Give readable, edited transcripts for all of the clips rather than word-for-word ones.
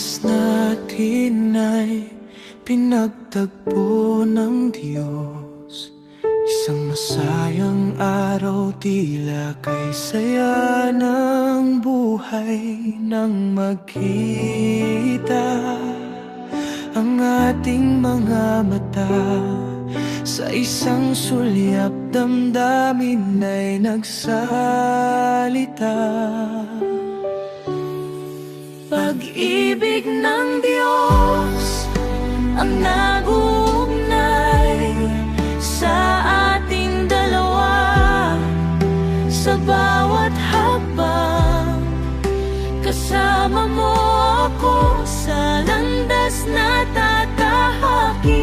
landas natin ay pinagtagpo ng Diyos. Isang masayang araw, tila kay saya ng buhay nang magkita ang ating mga mata. Sa isang sulyap, damdamin ay nagsalita. Pag-ibig ng Diyos ang nag-uugnay sa ating dalawa. Sa bawat hakbang, kasama mo ako sa landas na tatahakin.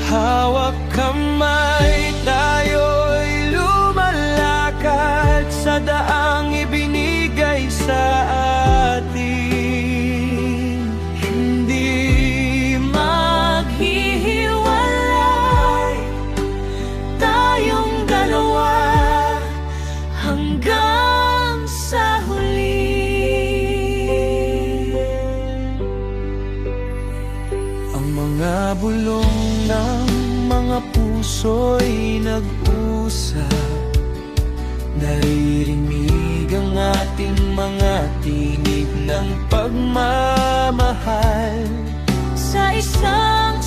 Hawak kamay, tayo'y lumalakad sa daang ibinigay sa atin. Hindi maghihiwalay tayong dalawa hanggang sa huli. Ang mga bulong ng mga puso'y nag-usap, naririnig ang ating mga tinig ng pagmamahal. Sa isang